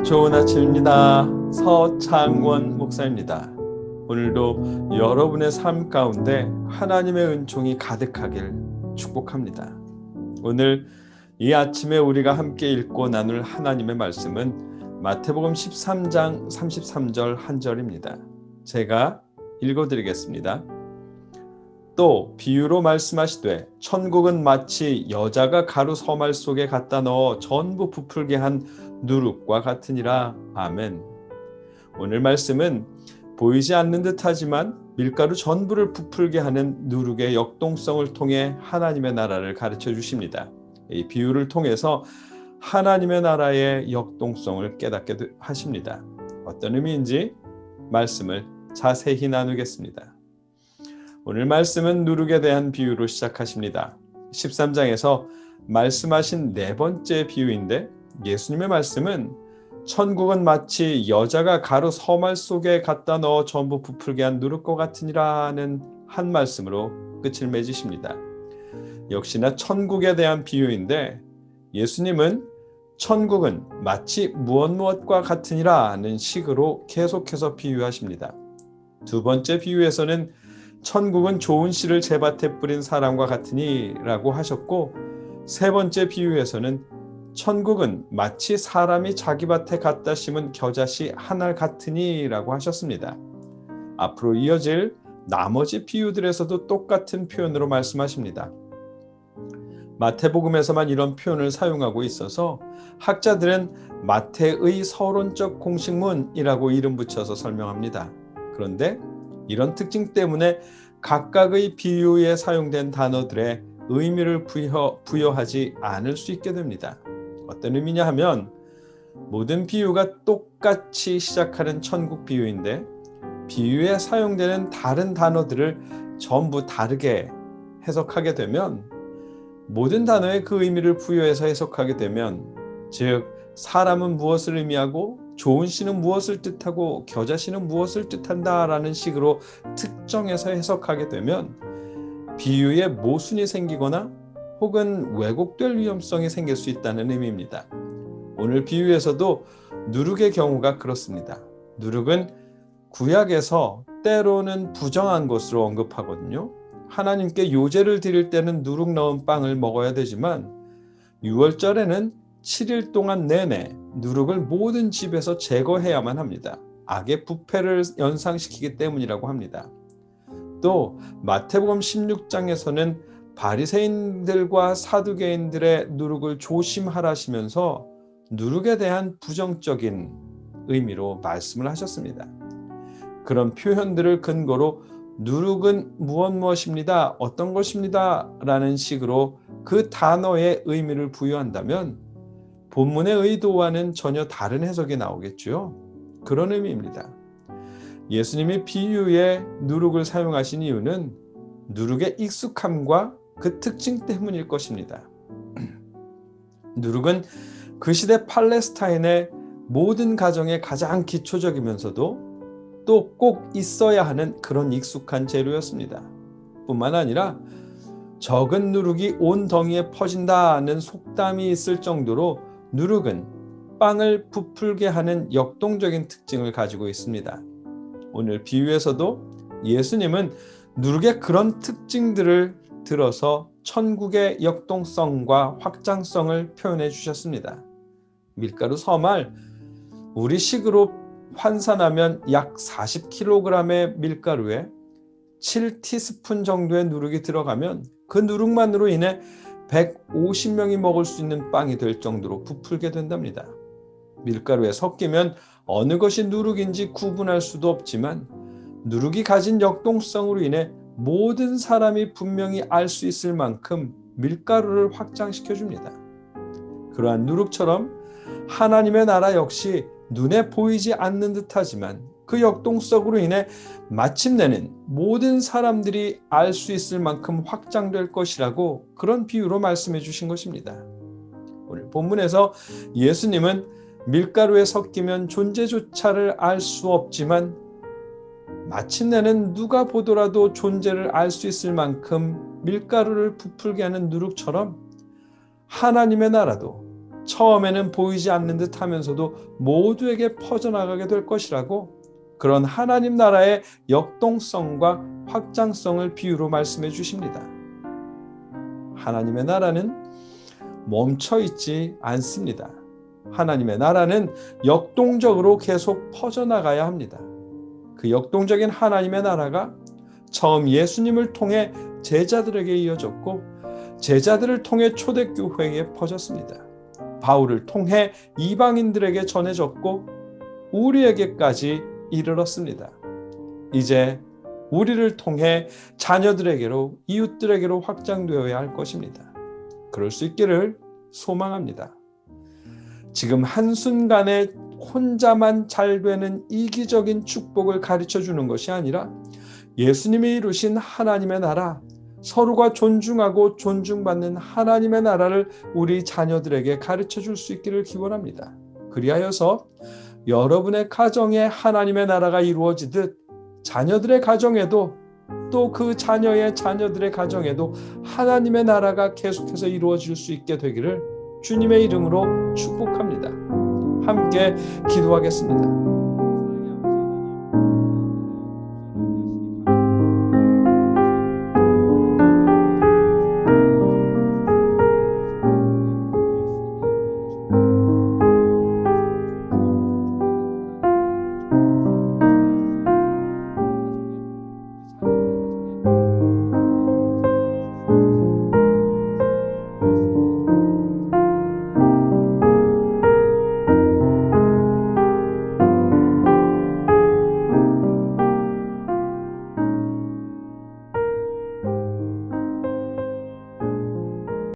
좋은 아침입니다. 서창원 목사입니다. 오늘도 여러분의 삶 가운데 하나님의 은총이 가득하길 축복합니다. 오늘 이 아침에 우리가 함께 읽고 나눌 하나님의 말씀은 마태복음 13장 33절 한 절입니다. 제가 읽어드리겠습니다. 또 비유로 말씀하시되 천국은 마치 여자가 가루 서말 속에 갖다 넣어 전부 부풀게 한 누룩과 같으니라. 아멘. 오늘 말씀은 보이지 않는 듯하지만 밀가루 전부를 부풀게 하는 누룩의 역동성을 통해 하나님의 나라를 가르쳐 주십니다. 이 비유를 통해서 하나님의 나라의 역동성을 깨닫게 하십니다. 어떤 의미인지 말씀을 자세히 나누겠습니다. 오늘 말씀은 누룩에 대한 비유로 시작하십니다. 13장에서 말씀하신 네 번째 비유인데 예수님의 말씀은 천국은 마치 여자가 가루 서말 속에 갖다 넣어 전부 부풀게 한 누룩과 같으니라는 한 말씀으로 끝을 맺으십니다. 역시나 천국에 대한 비유인데 예수님은 천국은 마치 무엇과 같으니라는 식으로 계속해서 비유하십니다. 두 번째 비유에서는 천국은 좋은 씨를 제밭에 뿌린 사람과 같으니라고 하셨고, 세 번째 비유에서는 천국은 마치 사람이 자기 밭에 갖다 심은 겨자씨 한 알 같으니라고 하셨습니다. 앞으로 이어질 나머지 비유들에서도 똑같은 표현으로 말씀하십니다. 마태복음에서만 이런 표현을 사용하고 있어서 학자들은 마태의 서론적 공식문이라고 이름 붙여서 설명합니다. 그런데 이런 특징 때문에 각각의 비유에 사용된 단어들의 의미를 부여하지 않을 수 있게 됩니다. 어떤 의미냐 하면 모든 비유가 똑같이 시작하는 천국 비유인데 비유에 사용되는 다른 단어들을 전부 다르게 해석하게 되면 모든 단어에 그 의미를 부여해서 해석하게 되면 즉 사람은 무엇을 의미하고 좋은 씨는 무엇을 뜻하고 겨자씨는 무엇을 뜻한다라는 식으로 특정해서 해석하게 되면 비유에 모순이 생기거나 혹은 왜곡될 위험성이 생길 수 있다는 의미입니다. 오늘 비유에서도 누룩의 경우가 그렇습니다. 누룩은 구약에서 때로는 부정한 것으로 언급하거든요. 하나님께 요제를 드릴 때는 누룩 넣은 빵을 먹어야 되지만 유월절에는 7일 동안 내내 누룩을 모든 집에서 제거해야만 합니다. 악의 부패를 연상시키기 때문이라고 합니다. 또 마태복음 16장에서는 바리새인들과 사두개인들의 누룩을 조심하라시면서 누룩에 대한 부정적인 의미로 말씀을 하셨습니다. 그런 표현들을 근거로 누룩은 무엇입니다, 어떤 것입니다 라는 식으로 그 단어의 의미를 부여한다면 본문의 의도와는 전혀 다른 해석이 나오겠죠. 그런 의미입니다. 예수님이 비유에 누룩을 사용하신 이유는 누룩의 익숙함과 그 특징 때문일 것입니다. 누룩은 그 시대 팔레스타인의 모든 가정의 가장 기초적이면서도 또 꼭 있어야 하는 그런 익숙한 재료였습니다. 뿐만 아니라 적은 누룩이 온 덩이에 퍼진다는 속담이 있을 정도로 누룩은 빵을 부풀게 하는 역동적인 특징을 가지고 있습니다. 오늘 비유에서도 예수님은 누룩의 그런 특징들을 들어서 천국의 역동성과 확장성을 표현해 주셨습니다. 밀가루 서말, 우리 식으로 환산하면 약 40kg의 밀가루에 7티스푼 정도의 누룩이 들어가면 그 누룩만으로 인해 150명이 먹을 수 있는 빵이 될 정도로 부풀게 된답니다. 밀가루에 섞이면 어느 것이 누룩인지 구분할 수도 없지만 누룩이 가진 역동성으로 인해 모든 사람이 분명히 알 수 있을 만큼 밀가루를 확장시켜 줍니다. 그러한 누룩처럼 하나님의 나라 역시 눈에 보이지 않는 듯하지만 그 역동성으로 인해 마침내는 모든 사람들이 알 수 있을 만큼 확장될 것이라고 그런 비유로 말씀해 주신 것입니다. 오늘 본문에서 예수님은 밀가루에 섞이면 존재조차를 알 수 없지만 마침내는 누가 보더라도 존재를 알 수 있을 만큼 밀가루를 부풀게 하는 누룩처럼 하나님의 나라도 처음에는 보이지 않는 듯 하면서도 모두에게 퍼져나가게 될 것이라고 그런 하나님 나라의 역동성과 확장성을 비유로 말씀해 주십니다. 하나님의 나라는 멈춰 있지 않습니다. 하나님의 나라는 역동적으로 계속 퍼져나가야 합니다. 그 역동적인 하나님의 나라가 처음 예수님을 통해 제자들에게 이어졌고 제자들을 통해 초대교회에 퍼졌습니다. 바울을 통해 이방인들에게 전해졌고 우리에게까지 이르렀습니다. 이제 우리를 통해 자녀들에게로 이웃들에게로 확장되어야 할 것입니다. 그럴 수 있기를 소망합니다. 지금 한순간에 혼자만 잘 되는 이기적인 축복을 가르쳐 주는 것이 아니라 예수님이 이루신 하나님의 나라, 서로가 존중하고 존중받는 하나님의 나라를 우리 자녀들에게 가르쳐 줄 수 있기를 기원합니다. 그리하여서 여러분의 가정에 하나님의 나라가 이루어지듯 자녀들의 가정에도 또 그 자녀의 자녀들의 가정에도 하나님의 나라가 계속해서 이루어질 수 있게 되기를 주님의 이름으로 축복합니다. 함께 기도하겠습니다.